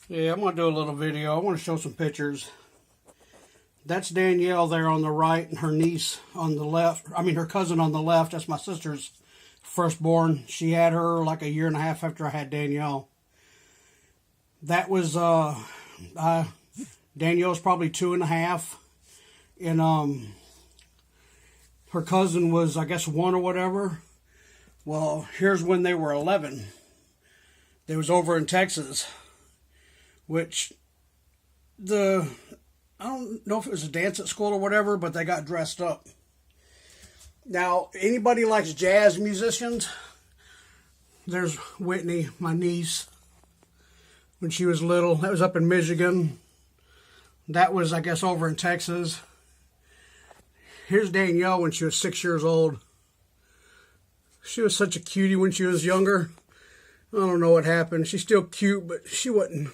Yeah, I'm going to do a little video. I want to show some pictures. That's Danielle there on the right and her niece on the left. I mean, her cousin on the left. That's my sister's firstborn. She had her like a year and a half after I had Danielle. That was, Danielle's probably 2.5. And, her cousin was, I guess, 1 or whatever. Well, here's when they were 11. They was over in Texas, which I don't know if it was a dance at school or whatever, but they got dressed up. Now, anybody likes jazz musicians? There's Whitney, my niece, when she was little. That was up in Michigan. That was, I guess, over in Texas. Here's Danielle when she was 6 years old. She was such a cutie when she was younger. I don't know what happened. She's still cute, but she ain't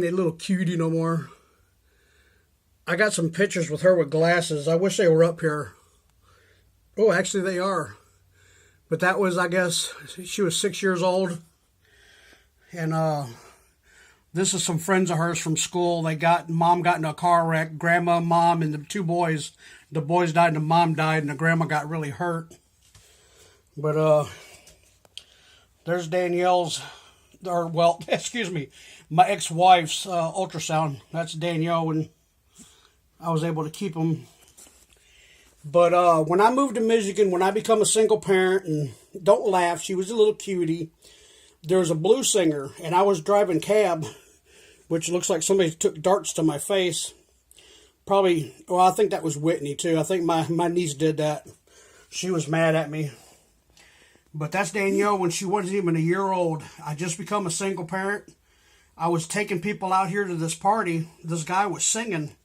a little cutie no more. I got some pictures with her with glasses. I wish they were up here. Oh, actually they are. But that was, I guess, she was 6 years old. And this is some friends of hers from school. Mom got in a car wreck. Grandma, mom, and the 2 boys. The boys died and the mom died, and the grandma got really hurt. But there's Danielle's, or well, excuse me, my ex-wife's ultrasound. That's Danielle, and I was able to keep them. But when I moved to Michigan, when I become a single parent, and don't laugh, she was a little cutie. There was a blues singer, and I was driving cab, which looks like somebody took darts to my face. Probably, well, I think that was Whitney, too. I think my niece did that. She was mad at me. But that's Danielle when she wasn't even a year old. I just become a single parent. I was taking people out here to this party. This guy was singing,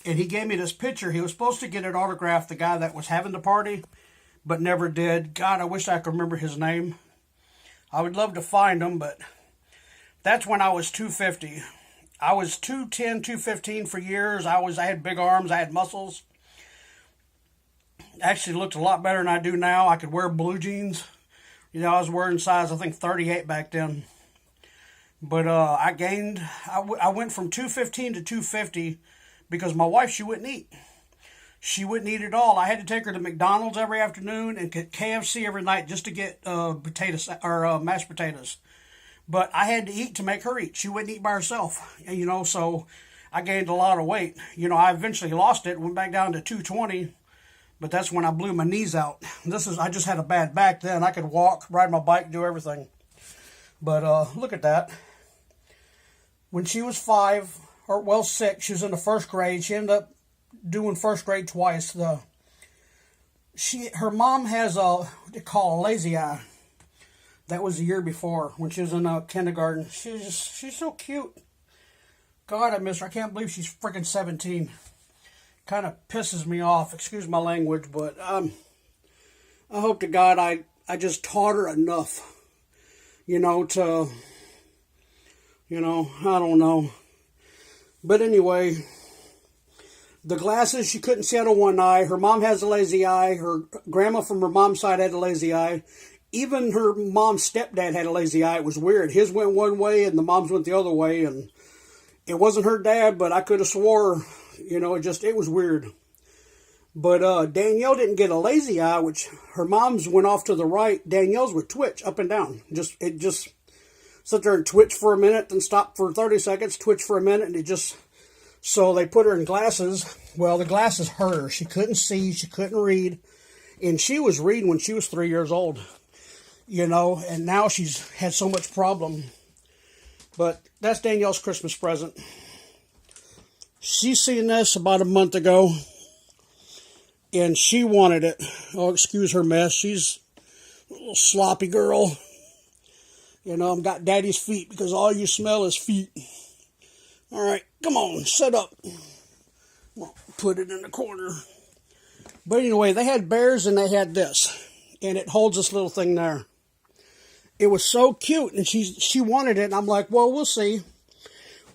and he gave me this picture. He was supposed to get it autographed, the guy that was having the party, but never did. God, I wish I could remember his name. I would love to find him, but that's when I was 250. I was 210, 215 for years. I had big arms. I had muscles. Actually looked a lot better than I do now. I could wear blue jeans. You know, I was wearing size, I think, 38 back then. But I went from 215 to 250 because my wife, she wouldn't eat. She wouldn't eat at all. I had to take her to McDonald's every afternoon and KFC every night just to get mashed potatoes. But I had to eat to make her eat. She wouldn't eat by herself, you know, so I gained a lot of weight. You know, I eventually lost it, went back down to 220, but that's when I blew my knees out. I just had a bad back then. I could walk, ride my bike, do everything. But look at that. When she was 6, she was in the 1st grade. She ended up doing 1st grade twice. Her mom has what they call a lazy eye. That was the year before when she was in kindergarten. She's so cute. God, I miss her. I can't believe she's freaking 17. Kind of pisses me off. Excuse my language, but I hope to God I just taught her enough, you know, to, you know, I don't know. But anyway, the glasses, she couldn't see out of one eye. Her mom has a lazy eye. Her grandma from her mom's side had a lazy eye. Even her mom's stepdad had a lazy eye. It was weird. His went one way and the mom's went the other way. And it wasn't her dad, but I could have swore, you know, it was weird. But Danielle didn't get a lazy eye, which her mom's went off to the right. Danielle's would twitch up and down. It just sit there and twitch for a minute, then stop for 30 seconds, twitch for a minute, and so they put her in glasses. Well, the glasses hurt her. She couldn't see, she couldn't read. And she was reading when she was 3 years old. You know, and now she's had so much problem. But that's Danielle's Christmas present. She seen this about a month ago, and she wanted it. Oh, excuse her mess. She's a little sloppy girl. You know, I've got daddy's feet because all you smell is feet. All right, come on, sit up. Well, put it in the corner. But anyway, they had bears and they had this, and it holds this little thing there. It was so cute, and she wanted it, and I'm like, well, we'll see.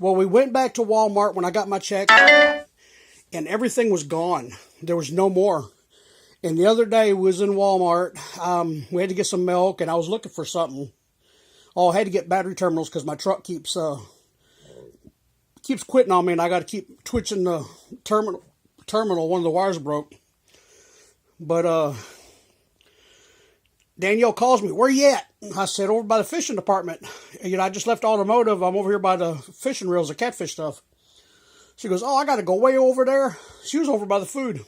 Well, we went back to Walmart when I got my check, and everything was gone. There was no more. And the other day we was in Walmart. We had to get some milk, and I was looking for something. Oh, I had to get battery terminals because my truck keeps quitting on me, and I got to keep twitching the terminal. One of the wires broke. But Danielle calls me, "Where you at?" I said, "Over by the fishing department. I just left automotive. I'm over here by the fishing reels, the catfish stuff." She goes, "Oh, I got to go way over there." She was over by the food.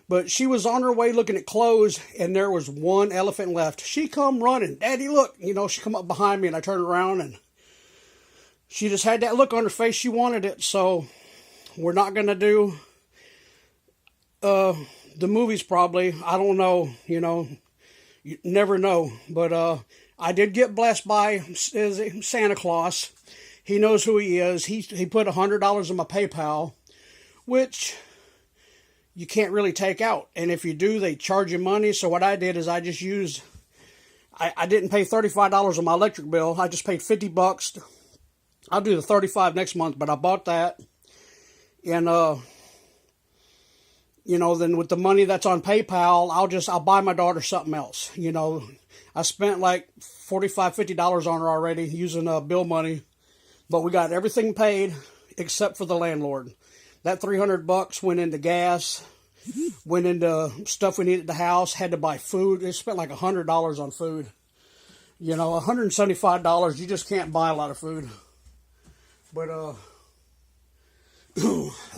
But she was on her way looking at clothes, and there was one elephant left. She come running. "Daddy, look." She come up behind me, and I turned around, and she just had that look on her face. She wanted it. So we're not going to do the movies probably. I don't know. You never know. But I did get blessed by Santa Claus. He knows who he is. He put $100 in my PayPal, which you can't really take out. And if you do, they charge you money. So what I did is I just used, I didn't pay $35 on my electric bill. I just paid $50. I'll do the $35 next month, but I bought that. And, then with the money that's on PayPal, I'll buy my daughter something else. I spent like $45, $50 on her already using bill money. But we got everything paid except for the landlord. That $300 went into gas, went into stuff we needed at the house, had to buy food. They spent like $100 on food. $175, you just can't buy a lot of food. But I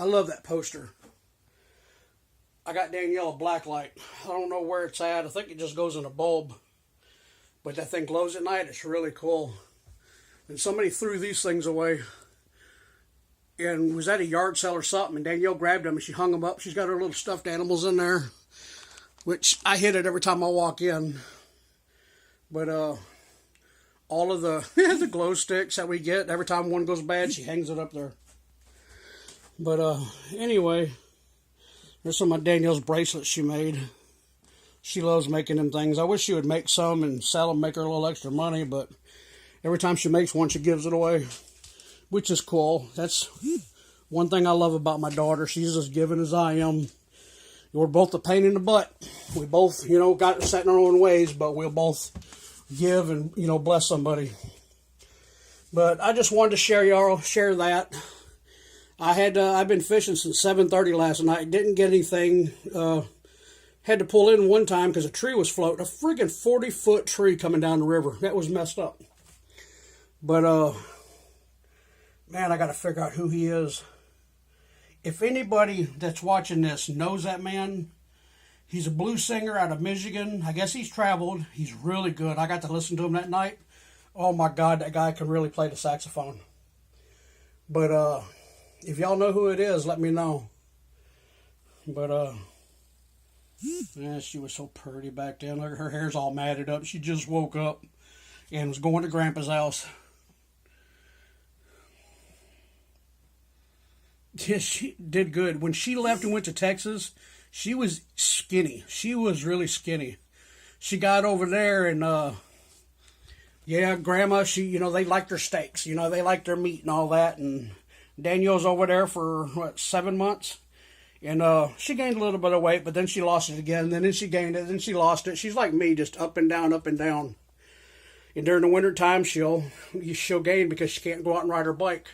love that poster. I got Danielle a black light. I don't know where it's at. I think it just goes in a bulb. But that thing glows at night. It's really cool. And somebody threw these things away. And was at a yard sale or something, and Danielle grabbed them and she hung them up. She's got her little stuffed animals in there, which I hit it every time I walk in. But all of the the glow sticks that we get, every time one goes bad, she hangs it up there. But anyway, there's some of Danielle's bracelets she made. She loves making them things. I wish she would make some and sell them, make her a little extra money, but every time she makes one, she gives it away, which is cool. That's one thing I love about my daughter. She's as giving as I am. We're both a pain in the butt. We both, got it set in our own ways, but we'll both give and, bless somebody. But I just wanted to share that. I've been fishing since 7:30 last night. Didn't get anything. Had to pull in one time because a tree was floating. A friggin' 40-foot tree coming down the river. That was messed up. But, man, I got to figure out who he is. If anybody that's watching this knows that man, he's a blues singer out of Michigan. I guess he's traveled. He's really good. I got to listen to him that night. Oh, my God, that guy can really play the saxophone. But if y'all know who it is, let me know. But, yeah, she was so pretty back then. Look, her hair's all matted up. She just woke up and was going to Grandpa's house. Yeah, she did good. When she left and went to Texas, she was skinny. She was really skinny. She got over there and, yeah, Grandma, they liked their steaks. They liked their meat and all that. And Danielle's over there for, 7 months? And she gained a little bit of weight, but then she lost it again. And then she gained it, then she lost it. She's like me, just up and down, up and down. And during the winter time, she'll gain because she can't go out and ride her bike.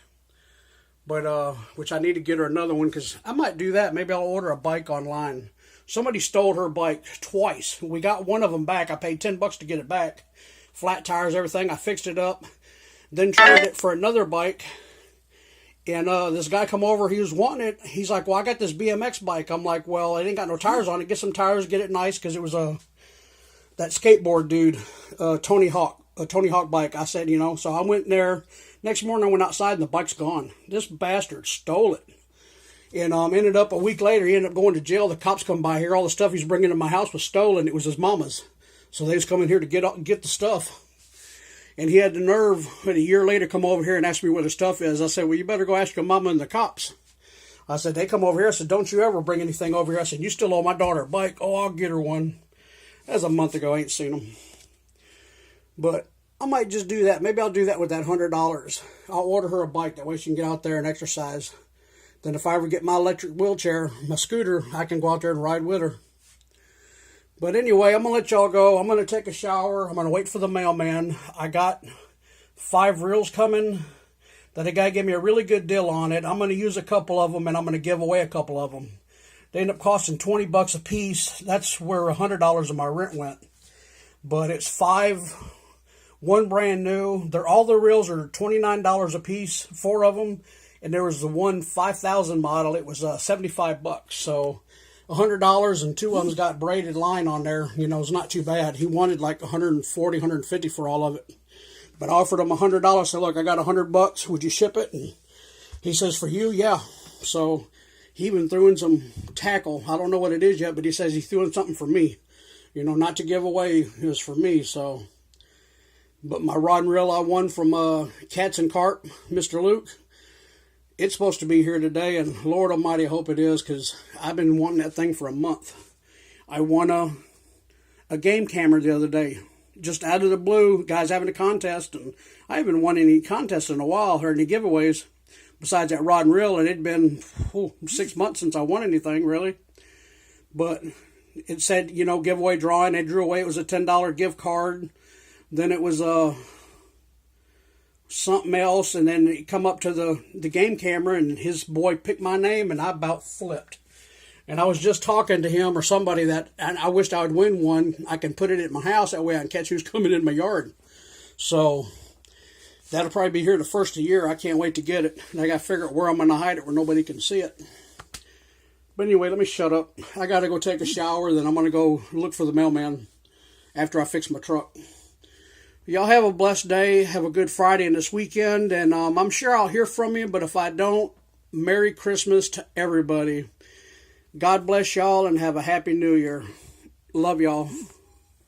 But, which I need to get her another one, because I might do that. Maybe I'll order a bike online. Somebody stole her bike twice. We got one of them back. I paid $10 to get it back. Flat tires, everything. I fixed it up. Then traded it for another bike. And this guy come over, he was wanting it. He's like, well, I got this BMX bike. I'm like, well, it ain't got no tires on it. Get some tires, get it nice, because it was that skateboard dude, Tony Hawk bike. I said, so I went there. Next morning I went outside and the bike's gone. This bastard stole it. And ended up a week later, he ended up going to jail. The cops come by here. All the stuff he's bringing to my house was stolen. It was his mama's. So they was coming here to get the stuff. And he had the nerve, a year later, come over here and ask me where the stuff is. I said, well, you better go ask your mama and the cops. I said, they come over here. I said, don't you ever bring anything over here. I said, you still owe my daughter a bike. Oh, I'll get her one. That was a month ago. I ain't seen them. But I might just do that. Maybe I'll do that with that $100. I'll order her a bike. That way she can get out there and exercise. Then if I ever get my electric wheelchair, my scooter, I can go out there and ride with her. But anyway, I'm going to let y'all go. I'm going to take a shower. I'm going to wait for the mailman. I got 5 reels coming that a guy gave me a really good deal on it. I'm going to use a couple of them, and I'm going to give away a couple of them. They end up costing $20 a piece. That's where $100 of my rent went. But it's 5, 1 brand new. All the reels are $29 a piece, 4 of them. And there was the one 5000 model. It was $75. So $100, and 2 of them's got braided line on there. You know, it's not too bad. He wanted like $140, $150 for all of it. But I offered him $100. I said, look, I got $100. Would you ship it? And he says, for you, yeah. So he even threw in some tackle. I don't know what it is yet, but he says he threw in something for me. You know, not to give away. It was for me. So, but my rod and reel I won from Cats and Carp, Mr. Luke. It's supposed to be here today, and Lord Almighty, I hope it is, because I've been wanting that thing for a month. I won a game camera the other day, just out of the blue. Guys having a contest, and I haven't won any contests in a while, or any giveaways, besides that rod and reel, and it'd been 6 months since I won anything, really. But it said, you know, giveaway drawing. They drew away. It was a $10 gift card. Then it was something else, and then it come up to the game camera, and his boy picked my name, and I about flipped. And I was just talking to him or somebody that, and I wished I would win one. I can put it at my house, that way I can catch who's coming in my yard. So that'll probably be here the first of the year. I can't wait to get it. And I got to figure out where I'm going to hide it where nobody can see it. But anyway, let me shut up. I got to go take a shower, then I'm going to go look for the mailman after I fix my truck. Y'all have a blessed day. Have a good Friday and this weekend. And I'm sure I'll hear from you. But if I don't, Merry Christmas to everybody. God bless y'all and have a Happy New Year. Love y'all.